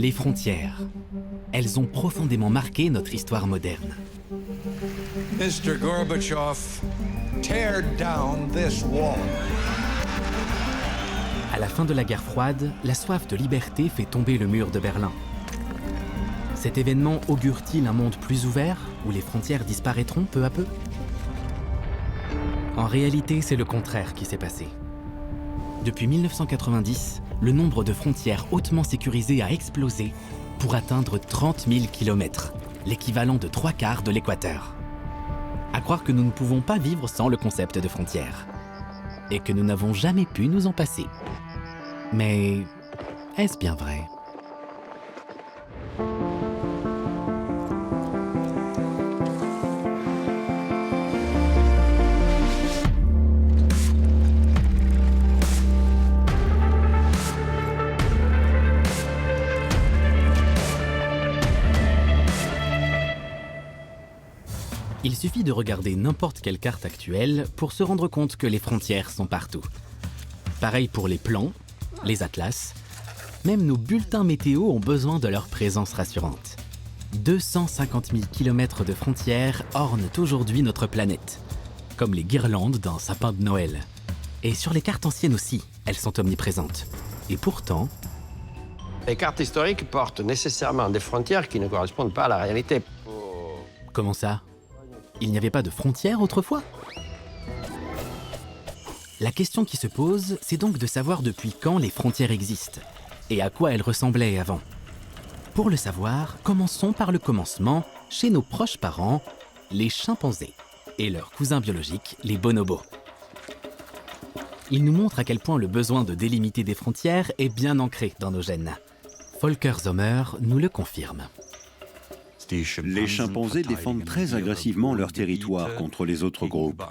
Les frontières. Elles ont profondément marqué notre histoire moderne. Mr. Gorbachev, tear down this wall. À la fin de la guerre froide, la soif de liberté fait tomber le mur de Berlin. Cet événement augure-t-il un monde plus ouvert, où les frontières disparaîtront peu à peu? En réalité, c'est le contraire qui s'est passé. Depuis 1990, le nombre de frontières hautement sécurisées a explosé pour atteindre 30 000 km, l'équivalent de 3/4 de l'équateur. À croire que nous ne pouvons pas vivre sans le concept de frontières, et que nous n'avons jamais pu nous en passer. Mais est-ce bien vrai? Il suffit de regarder n'importe quelle carte actuelle pour se rendre compte que les frontières sont partout. Pareil pour les plans, les atlas, même nos bulletins météo ont besoin de leur présence rassurante. 250 000 km de frontières ornent aujourd'hui notre planète, comme les guirlandes d'un sapin de Noël. Et sur les cartes anciennes aussi, elles sont omniprésentes. Et pourtant... Les cartes historiques portent nécessairement des frontières qui ne correspondent pas à la réalité. Comment ça? Il n'y avait pas de frontières autrefois? La question qui se pose, c'est donc de savoir depuis quand les frontières existent et à quoi elles ressemblaient avant. Pour le savoir, commençons par le commencement chez nos proches parents, les chimpanzés, et leurs cousins biologiques, les bonobos. Ils nous montrent à quel point le besoin de délimiter des frontières est bien ancré dans nos gènes. Volker Sommer nous le confirme. Les chimpanzés défendent très agressivement leur territoire contre les autres groupes.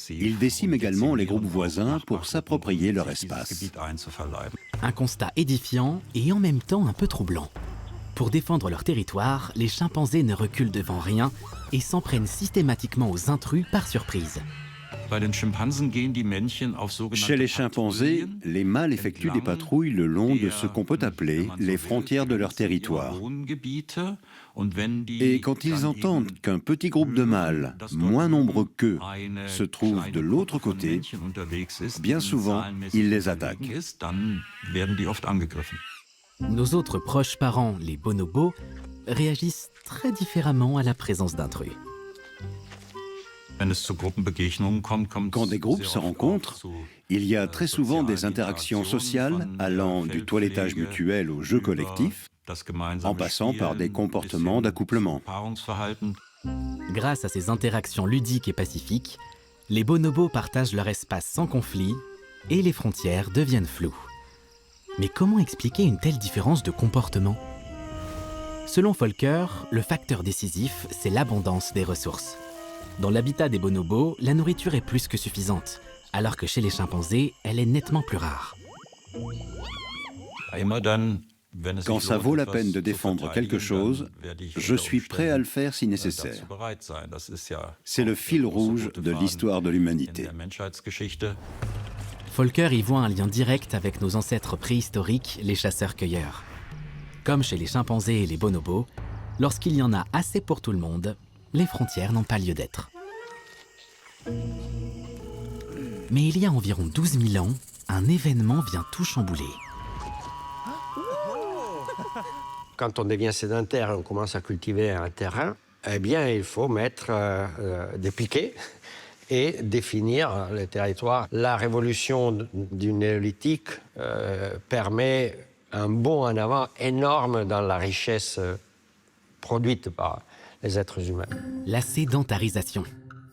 Ils déciment également les groupes voisins pour s'approprier leur espace. Un constat édifiant et en même temps un peu troublant. Pour défendre leur territoire, les chimpanzés ne reculent devant rien et s'en prennent systématiquement aux intrus par surprise. Chez les chimpanzés, les mâles effectuent des patrouilles le long de ce qu'on peut appeler les frontières de leur territoire. Et quand ils entendent qu'un petit groupe de mâles, moins nombreux qu'eux, se trouve de l'autre côté, bien souvent, ils les attaquent. Nos autres proches parents, les bonobos, réagissent très différemment à la présence d'intrus. Quand des groupes se rencontrent, il y a très souvent des interactions sociales allant du toilettage mutuel au jeu collectif, en passant par des comportements d'accouplement. Grâce à ces interactions ludiques et pacifiques, les bonobos partagent leur espace sans conflit et les frontières deviennent floues. Mais comment expliquer une telle différence de comportement? Selon Volker, le facteur décisif, c'est l'abondance des ressources. Dans l'habitat des bonobos, la nourriture est plus que suffisante, alors que chez les chimpanzés, elle est nettement plus rare. Quand ça vaut la peine de défendre quelque chose, je suis prêt à le faire si nécessaire. C'est le fil rouge de l'histoire de l'humanité. Volker y voit un lien direct avec nos ancêtres préhistoriques, les chasseurs-cueilleurs. Comme chez les chimpanzés et les bonobos, lorsqu'il y en a assez pour tout le monde, les frontières n'ont pas lieu d'être. Mais il y a environ 12 000 ans, un événement vient tout chambouler. Quand on devient sédentaire et on commence à cultiver un terrain, eh bien, il faut mettre des piquets et définir le territoire. La révolution du néolithique permet un bond en avant énorme dans la richesse produite par les êtres humains. La sédentarisation.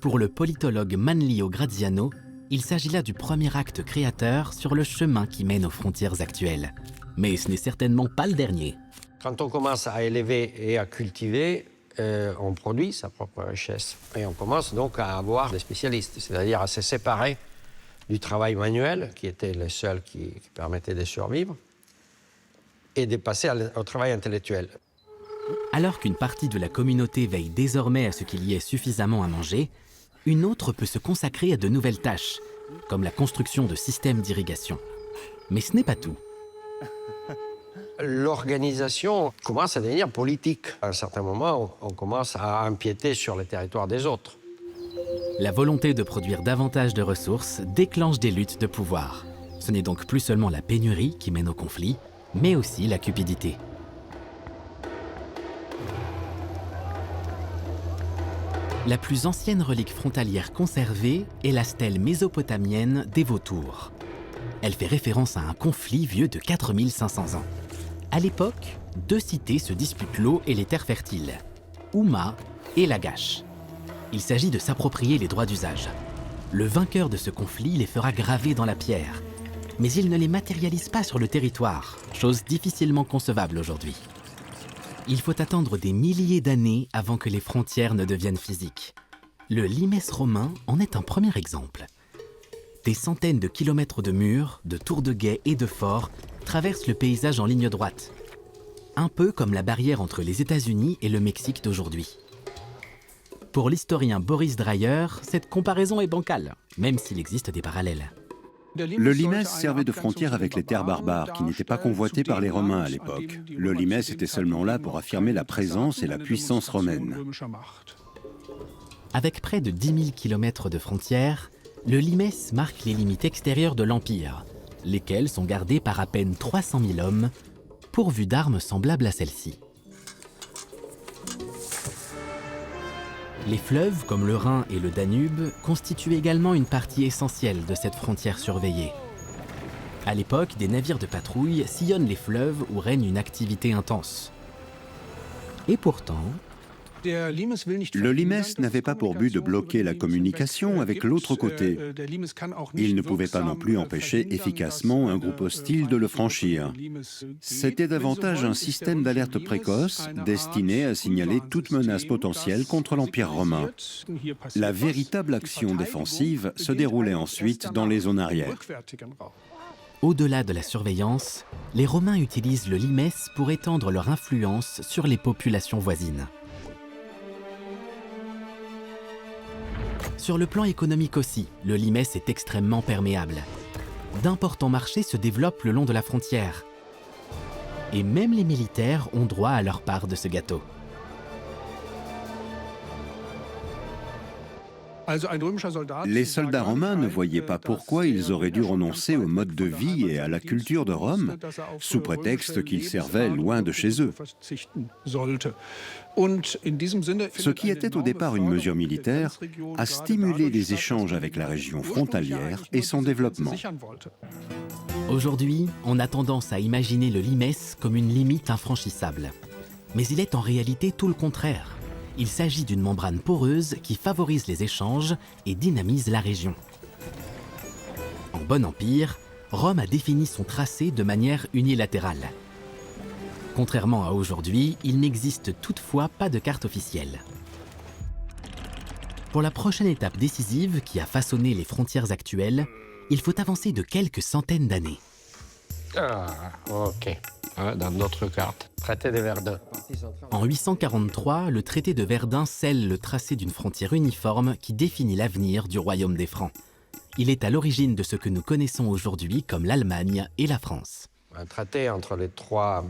Pour le politologue Manlio Graziano, il s'agit là du premier acte créateur sur le chemin qui mène aux frontières actuelles. Mais ce n'est certainement pas le dernier. Quand on commence à élever et à cultiver, on produit sa propre richesse. Et on commence donc à avoir des spécialistes, c'est-à-dire à se séparer du travail manuel, qui était le seul qui permettait de survivre, et de passer au travail intellectuel. Alors qu'une partie de la communauté veille désormais à ce qu'il y ait suffisamment à manger, une autre peut se consacrer à de nouvelles tâches, comme la construction de systèmes d'irrigation. Mais ce n'est pas tout. l'organisation commence à devenir politique. À un certain moment, on commence à empiéter sur les territoires des autres. La volonté de produire davantage de ressources déclenche des luttes de pouvoir. Ce n'est donc plus seulement la pénurie qui mène au conflit, mais aussi la cupidité. La plus ancienne relique frontalière conservée est la stèle mésopotamienne des vautours. Elle fait référence à un conflit vieux de 4500 ans. À l'époque, deux cités se disputent l'eau et les terres fertiles, Ouma et Lagash. Il s'agit de s'approprier les droits d'usage. Le vainqueur de ce conflit les fera graver dans la pierre, mais il ne les matérialise pas sur le territoire, chose difficilement concevable aujourd'hui. Il faut attendre des milliers d'années avant que les frontières ne deviennent physiques. Le limès romain en est un premier exemple. Des centaines de kilomètres de murs, de tours de guet et de forts traversent le paysage en ligne droite. Un peu comme la barrière entre les États-Unis et le Mexique d'aujourd'hui. Pour l'historien Boris Dreyer, cette comparaison est bancale, même s'il existe des parallèles. Le limès servait de frontière avec les terres barbares, qui n'étaient pas convoitées par les Romains à l'époque. Le limès était seulement là pour affirmer la présence et la puissance romaine. Avec près de 10 000 km de frontières, le limès marque les limites extérieures de l'Empire, lesquelles sont gardées par à peine 300 000 hommes, pourvus d'armes semblables à celles-ci. Les fleuves, comme le Rhin et le Danube, constituent également une partie essentielle de cette frontière surveillée. À l'époque, des navires de patrouille sillonnent les fleuves où règne une activité intense. Et pourtant, le limès n'avait pas pour but de bloquer la communication avec l'autre côté. Il ne pouvait pas non plus empêcher efficacement un groupe hostile de le franchir. C'était davantage un système d'alerte précoce destiné à signaler toute menace potentielle contre l'Empire romain. La véritable action défensive se déroulait ensuite dans les zones arrières. Au-delà de la surveillance, les Romains utilisent le limès pour étendre leur influence sur les populations voisines. Sur le plan économique aussi, le limès est extrêmement perméable. D'importants marchés se développent le long de la frontière. Et même les militaires ont droit à leur part de ce gâteau. Les soldats romains ne voyaient pas pourquoi ils auraient dû renoncer au mode de vie et à la culture de Rome, sous prétexte qu'ils servaient loin de chez eux. Ce qui était au départ une mesure militaire a stimulé les échanges avec la région frontalière et son développement. Aujourd'hui, on a tendance à imaginer le limès comme une limite infranchissable. Mais il est en réalité tout le contraire. Il s'agit d'une membrane poreuse qui favorise les échanges et dynamise la région. En bon empire, Rome a défini son tracé de manière unilatérale. Contrairement à aujourd'hui, il n'existe toutefois pas de carte officielle. Pour la prochaine étape décisive qui a façonné les frontières actuelles, il faut avancer de quelques centaines d'années. Ah, ok. Dans notre carte. Traité de Verdun. En 843, le traité de Verdun scelle le tracé d'une frontière uniforme qui définit l'avenir du royaume des Francs. Il est à l'origine de ce que nous connaissons aujourd'hui comme l'Allemagne et la France. Un traité entre les trois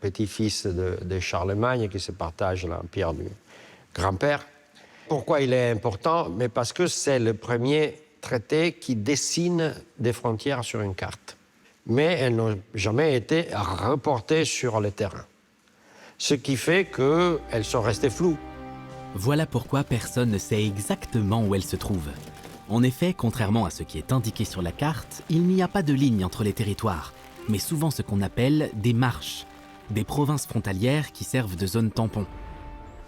petits-fils de Charlemagne qui se partagent l'empire du grand-père. Pourquoi il est important? Mais parce que c'est le premier traité qui dessine des frontières sur une carte. Mais elles n'ont jamais été reportées sur le terrain. Ce qui fait qu'elles sont restées floues. Voilà pourquoi personne ne sait exactement où elles se trouvent. En effet, contrairement à ce qui est indiqué sur la carte, il n'y a pas de ligne entre les territoires, mais souvent ce qu'on appelle des marches, des provinces frontalières qui servent de zone tampon.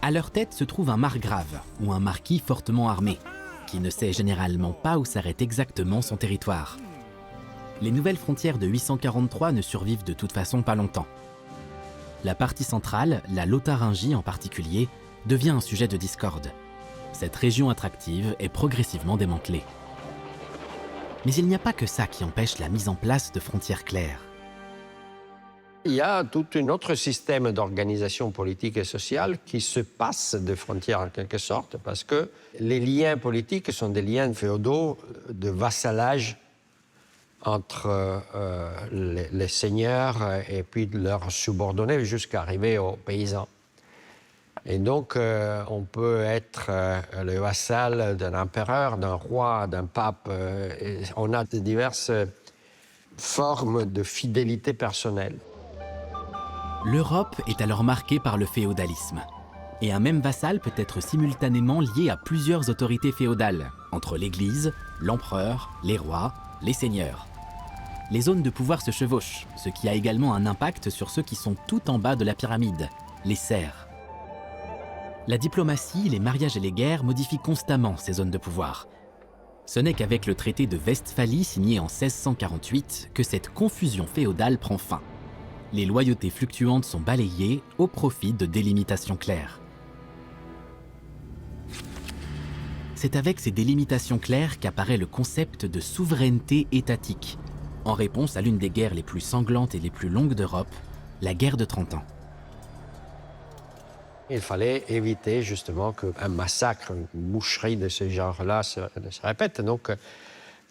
À leur tête se trouve un margrave, ou un marquis fortement armé, qui ne sait généralement pas où s'arrête exactement son territoire. Les nouvelles frontières de 843 ne survivent de toute façon pas longtemps. La partie centrale, la Lotharingie en particulier, devient un sujet de discorde. Cette région attractive est progressivement démantelée. Mais il n'y a pas que ça qui empêche la mise en place de frontières claires. Il y a tout un autre système d'organisation politique et sociale qui se passe de frontières en quelque sorte, parce que les liens politiques sont des liens féodaux de vassalage entre les seigneurs et puis leurs subordonnés jusqu'à arriver aux paysans. Et donc, on peut être le vassal d'un empereur, d'un roi, d'un pape. On a diverses formes de fidélité personnelle. L'Europe est alors marquée par le féodalisme. Et un même vassal peut être simultanément lié à plusieurs autorités féodales, entre l'Église, l'empereur, les rois, les seigneurs. Les zones de pouvoir se chevauchent, ce qui a également un impact sur ceux qui sont tout en bas de la pyramide, les serfs. La diplomatie, les mariages et les guerres modifient constamment ces zones de pouvoir. Ce n'est qu'avec le traité de Westphalie signé en 1648 que cette confusion féodale prend fin. Les loyautés fluctuantes sont balayées au profit de délimitations claires. C'est avec ces délimitations claires qu'apparaît le concept de souveraineté étatique, en réponse à l'une des guerres les plus sanglantes et les plus longues d'Europe, la guerre de 30 ans. Il fallait éviter justement qu'un massacre, une boucherie de ce genre-là se répète. Donc,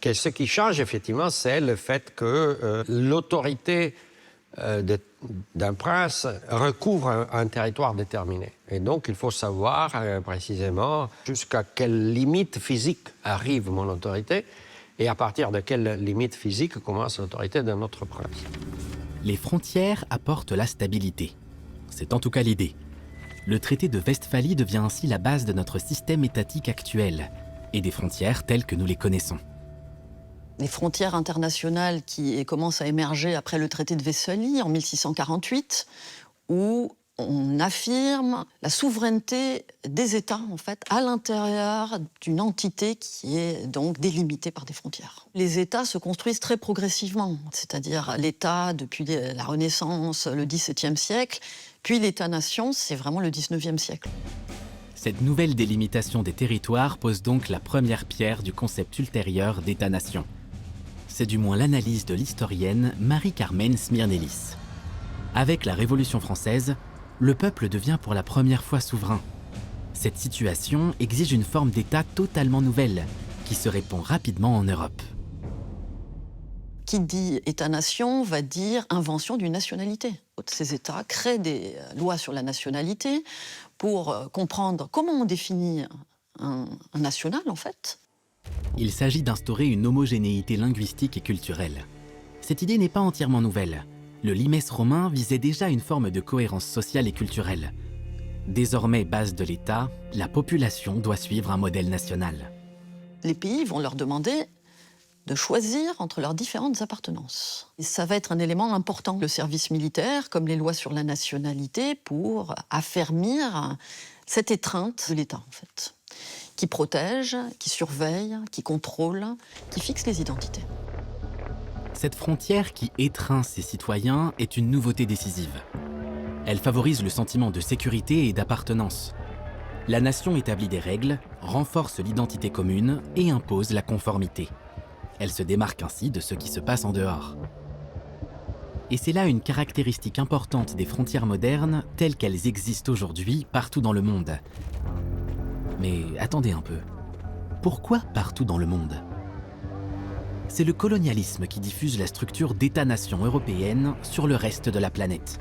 ce qui change effectivement, c'est le fait que l'autorité d'un prince recouvre un territoire déterminé. Et donc, il faut savoir précisément jusqu'à quelle limite physique arrive mon autorité et à partir de quelle limite physique commence l'autorité d'un autre prince. Les frontières apportent la stabilité. C'est en tout cas l'idée. Le traité de Westphalie devient ainsi la base de notre système étatique actuel et des frontières telles que nous les connaissons. Les frontières internationales qui commencent à émerger après le traité de Westphalie en 1648, où on affirme la souveraineté des États, en fait, à l'intérieur d'une entité qui est donc délimitée par des frontières. Les États se construisent très progressivement, c'est-à-dire l'État depuis la Renaissance, le XVIIe siècle, puis l'État-nation, c'est vraiment le XIXe siècle. Cette nouvelle délimitation des territoires pose donc la première pierre du concept ultérieur d'État-nation. C'est du moins l'analyse de l'historienne Marie-Carmen Smirnelis. Avec la Révolution française, le peuple devient pour la première fois souverain. Cette situation exige une forme d'État totalement nouvelle, qui se répand rapidement en Europe. Qui dit État-nation va dire invention d'une nationalité. Ces États créent des lois sur la nationalité pour comprendre comment on définit un national, en fait. Il s'agit d'instaurer une homogénéité linguistique et culturelle. Cette idée n'est pas entièrement nouvelle. Le limes romain visait déjà une forme de cohérence sociale et culturelle. Désormais base de l'État, la population doit suivre un modèle national. Les pays vont leur demander de choisir entre leurs différentes appartenances. Et ça va être un élément important, le service militaire, comme les lois sur la nationalité, pour affermir cette étreinte de l'État, en fait, qui protège, qui surveille, qui contrôle, qui fixe les identités. Cette frontière qui étreint ses citoyens est une nouveauté décisive. Elle favorise le sentiment de sécurité et d'appartenance. La nation établit des règles, renforce l'identité commune et impose la conformité. Elle se démarque ainsi de ce qui se passe en dehors. Et c'est là une caractéristique importante des frontières modernes telles qu'elles existent aujourd'hui partout dans le monde. Mais attendez un peu. Pourquoi partout dans le monde ? C'est le colonialisme qui diffuse la structure d'État-nation européenne sur le reste de la planète.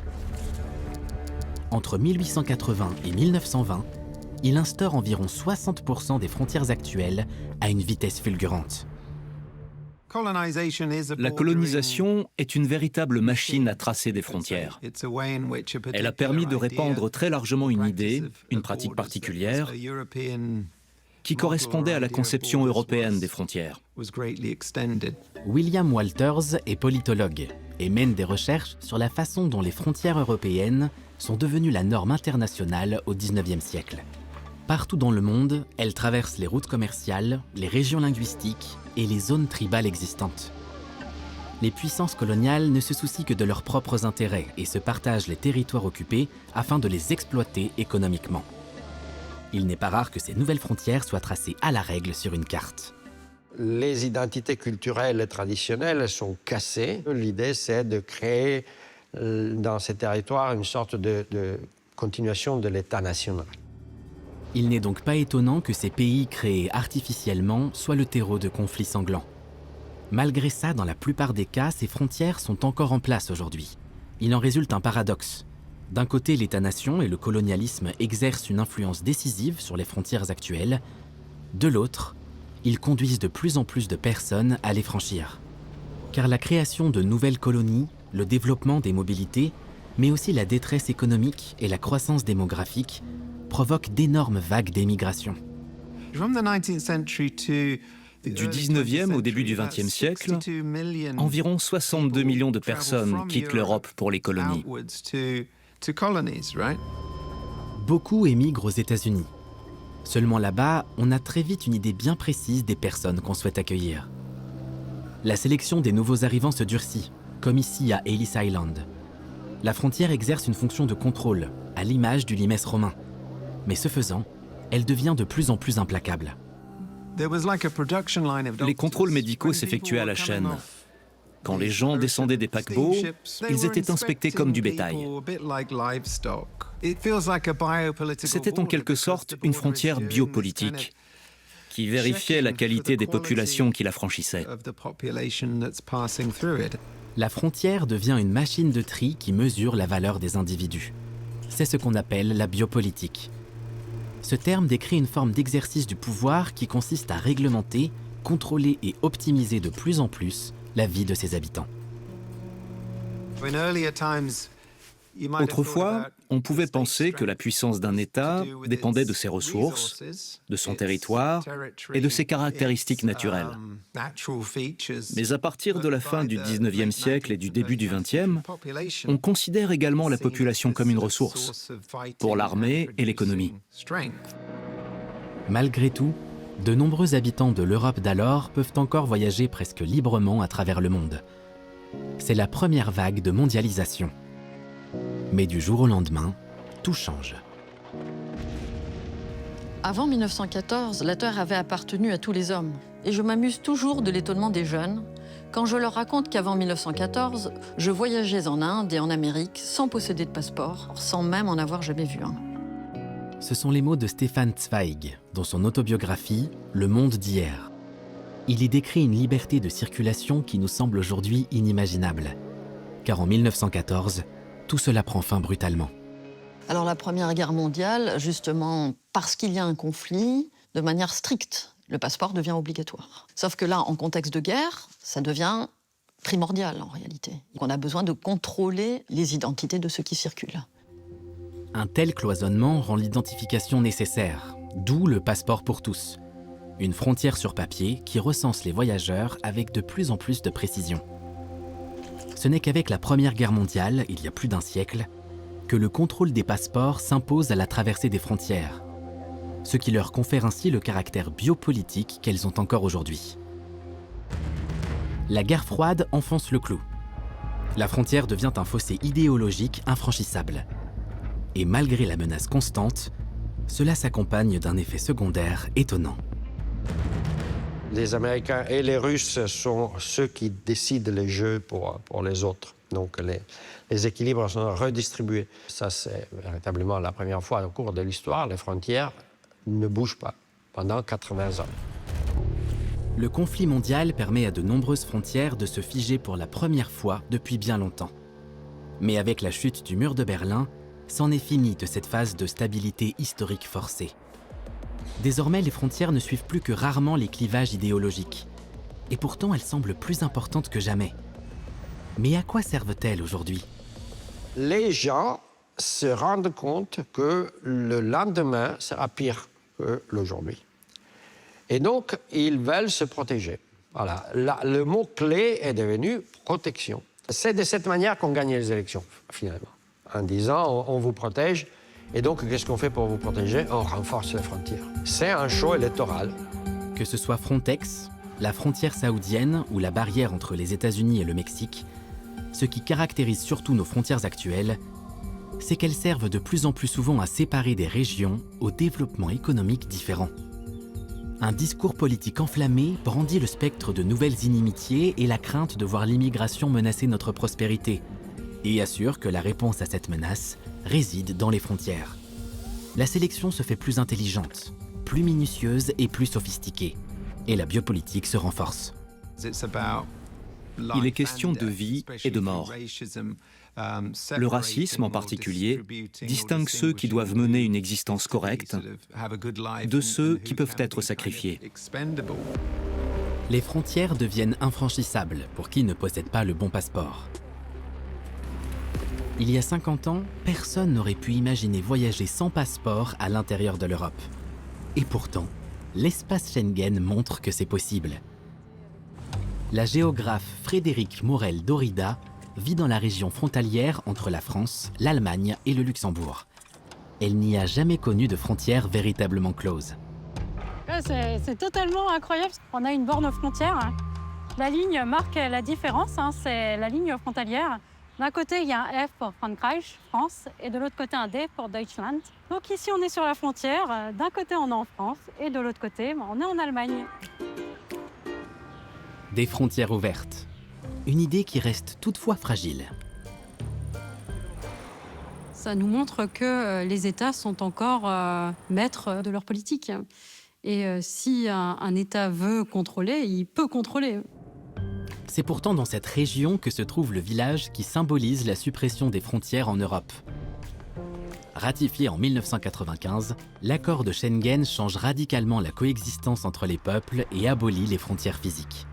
Entre 1880 et 1920, il instaure environ 60% des frontières actuelles à une vitesse fulgurante. La colonisation est une véritable machine à tracer des frontières. Elle a permis de répandre très largement une idée, une pratique particulière, qui correspondait à la conception européenne des frontières. William Walters est politologue et mène des recherches sur la façon dont les frontières européennes sont devenues la norme internationale au XIXe siècle. Partout dans le monde, elles traversent les routes commerciales, les régions linguistiques et les zones tribales existantes. Les puissances coloniales ne se soucient que de leurs propres intérêts et se partagent les territoires occupés afin de les exploiter économiquement. Il n'est pas rare que ces nouvelles frontières soient tracées à la règle sur une carte. Les identités culturelles et traditionnelles sont cassées. L'idée, c'est de créer dans ces territoires une sorte de continuation de l'État national. Il n'est donc pas étonnant que ces pays créés artificiellement soient le terreau de conflits sanglants. Malgré ça, dans la plupart des cas, ces frontières sont encore en place aujourd'hui. Il en résulte un paradoxe. D'un côté, l'État-nation et le colonialisme exercent une influence décisive sur les frontières actuelles. De l'autre, ils conduisent de plus en plus de personnes à les franchir. Car la création de nouvelles colonies, le développement des mobilités, mais aussi la détresse économique et la croissance démographique provoquent d'énormes vagues d'émigration. Du 19e au début du 20e siècle, environ 62 millions de personnes quittent l'Europe pour les colonies. Beaucoup émigrent aux États-Unis. Seulement là-bas, on a très vite une idée bien précise des personnes qu'on souhaite accueillir. La sélection des nouveaux arrivants se durcit, comme ici à Ellis Island. La frontière exerce une fonction de contrôle, à l'image du limes romain. Mais ce faisant, elle devient de plus en plus implacable. Les contrôles médicaux s'effectuaient à la chaîne. Quand les gens descendaient des paquebots, ils étaient inspectés comme du bétail. C'était en quelque sorte une frontière biopolitique qui vérifiait la qualité des populations qui la franchissaient. La frontière devient une machine de tri qui mesure la valeur des individus. C'est ce qu'on appelle la biopolitique. Ce terme décrit une forme d'exercice du pouvoir qui consiste à réglementer, contrôler et optimiser de plus en plus la vie de ses habitants. Autrefois, on pouvait penser que la puissance d'un État dépendait de ses ressources, de son territoire et de ses caractéristiques naturelles. Mais à partir de la fin du 19e siècle et du début du 20e, on considère également la population comme une ressource pour l'armée et l'économie. Malgré tout, de nombreux habitants de l'Europe d'alors peuvent encore voyager presque librement à travers le monde. C'est la première vague de mondialisation. Mais du jour au lendemain, tout change. Avant 1914, la Terre avait appartenu à tous les hommes. Et je m'amuse toujours de l'étonnement des jeunes quand je leur raconte qu'avant 1914, je voyageais en Inde et en Amérique sans posséder de passeport, sans même en avoir jamais vu un. Ce sont les mots de Stefan Zweig, dans son autobiographie « Le monde d'hier ». Il y décrit une liberté de circulation qui nous semble aujourd'hui inimaginable. Car en 1914, tout cela prend fin brutalement. Alors la Première Guerre mondiale, justement, parce qu'il y a un conflit, de manière stricte, le passeport devient obligatoire. Sauf que là, en contexte de guerre, ça devient primordial en réalité. On a besoin de contrôler les identités de ceux qui circulent. Un tel cloisonnement rend l'identification nécessaire, d'où le passeport pour tous. Une frontière sur papier qui recense les voyageurs avec de plus en plus de précision. Ce n'est qu'avec la Première Guerre mondiale, il y a plus d'un siècle, que le contrôle des passeports s'impose à la traversée des frontières, ce qui leur confère ainsi le caractère biopolitique qu'elles ont encore aujourd'hui. La guerre froide enfonce le clou. La frontière devient un fossé idéologique infranchissable. Et malgré la menace constante, cela s'accompagne d'un effet secondaire étonnant. Les Américains et les Russes sont ceux qui décident les jeux pour les autres. Donc les équilibres sont redistribués. Ça, c'est véritablement la première fois au cours de l'histoire. Les frontières ne bougent pas pendant 80 ans. Le conflit mondial permet à de nombreuses frontières de se figer pour la première fois depuis bien longtemps. Mais avec la chute du mur de Berlin, c'en est fini de cette phase de stabilité historique forcée. Désormais, les frontières ne suivent plus que rarement les clivages idéologiques. Et pourtant, elles semblent plus importantes que jamais. Mais à quoi servent-elles aujourd'hui? Les gens se rendent compte que le lendemain sera pire que l'aujourd'hui. Et donc, ils veulent se protéger. Voilà. Le mot-clé est devenu protection. C'est de cette manière qu'on gagne les élections, finalement. En disant, on vous protège. Et donc, qu'est-ce qu'on fait pour vous protéger? On renforce les frontières. C'est un show électoral. Que ce soit Frontex, la frontière saoudienne ou la barrière entre les États-Unis et le Mexique, ce qui caractérise surtout nos frontières actuelles, c'est qu'elles servent de plus en plus souvent à séparer des régions au développement économique différent. Un discours politique enflammé brandit le spectre de nouvelles inimitiés et la crainte de voir l'immigration menacer notre prospérité, et assure que la réponse à cette menace réside dans les frontières. La sélection se fait plus intelligente, plus minutieuse et plus sophistiquée, et la biopolitique se renforce. Il est question de vie et de mort. Le racisme, en particulier, distingue ceux qui doivent mener une existence correcte de ceux qui peuvent être sacrifiés. Les frontières deviennent infranchissables pour qui ne possède pas le bon passeport. Il y a 50 ans, personne n'aurait pu imaginer voyager sans passeport à l'intérieur de l'Europe. Et pourtant, l'espace Schengen montre que c'est possible. La géographe Frédérique Morel-Dorida vit dans la région frontalière entre la France, l'Allemagne et le Luxembourg. Elle n'y a jamais connu de frontière véritablement close. C'est totalement incroyable. On a une borne frontière. La ligne marque la différence, c'est la ligne frontalière. D'un côté, il y a un F pour Frankreich, France, et de l'autre côté, un D pour Deutschland. Donc ici, on est sur la frontière. D'un côté, on est en France, et de l'autre côté, on est en Allemagne. Des frontières ouvertes. Une idée qui reste toutefois fragile. Ça nous montre que les États sont encore maîtres de leur politique. Et si un État veut contrôler, il peut contrôler. C'est pourtant dans cette région que se trouve le village qui symbolise la suppression des frontières en Europe. Ratifié en 1995, l'accord de Schengen change radicalement la coexistence entre les peuples et abolit les frontières physiques.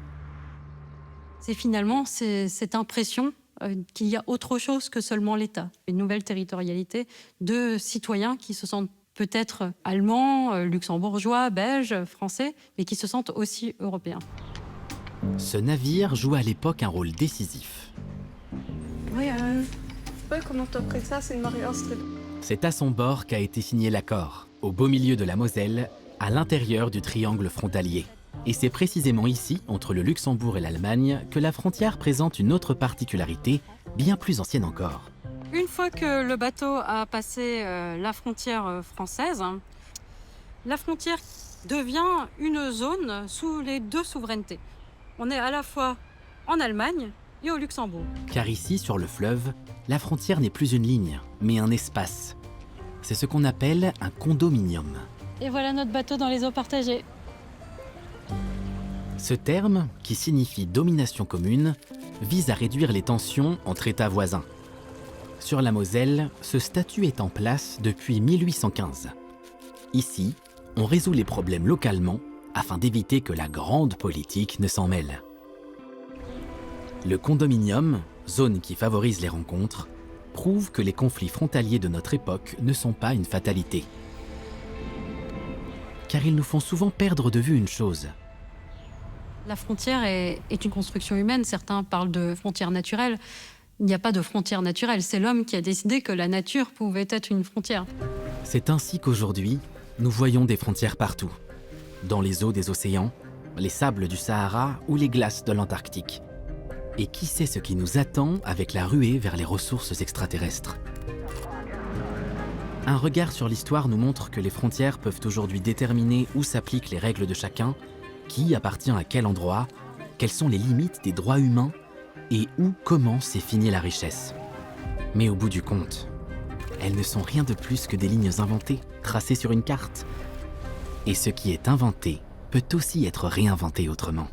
C'est finalement cette impression qu'il y a autre chose que seulement l'État. Une nouvelle territorialité de citoyens qui se sentent peut-être allemands, luxembourgeois, belges, français, mais qui se sentent aussi européens. Ce navire joue à l'époque un rôle décisif. Oui, je sais pas comment t'as pris ça, c'est une mariage. C'est à son bord qu'a été signé l'accord, au beau milieu de la Moselle, à l'intérieur du triangle frontalier. Et c'est précisément ici, entre le Luxembourg et l'Allemagne, que la frontière présente une autre particularité, bien plus ancienne encore. Une fois que le bateau a passé la frontière française, la frontière devient une zone sous les deux souverainetés. On est à la fois en Allemagne et au Luxembourg. Car ici, sur le fleuve, la frontière n'est plus une ligne, mais un espace. C'est ce qu'on appelle un condominium. Et voilà notre bateau dans les eaux partagées. Ce terme, qui signifie domination commune, vise à réduire les tensions entre États voisins. Sur la Moselle, ce statut est en place depuis 1815. Ici, on résout les problèmes localement afin d'éviter que la grande politique ne s'en mêle. Le condominium, zone qui favorise les rencontres, prouve que les conflits frontaliers de notre époque ne sont pas une fatalité. Car ils nous font souvent perdre de vue une chose. La frontière est une construction humaine. Certains parlent de frontières naturelles. Il n'y a pas de frontière naturelle. C'est l'homme qui a décidé que la nature pouvait être une frontière. C'est ainsi qu'aujourd'hui, nous voyons des frontières partout. Dans les eaux des océans, les sables du Sahara ou les glaces de l'Antarctique. Et qui sait ce qui nous attend avec la ruée vers les ressources extraterrestres? Un regard sur l'histoire nous montre que les frontières peuvent aujourd'hui déterminer où s'appliquent les règles de chacun, qui appartient à quel endroit, quelles sont les limites des droits humains et où commence et finit la richesse. Mais au bout du compte, elles ne sont rien de plus que des lignes inventées, tracées sur une carte. Et ce qui est inventé peut aussi être réinventé autrement.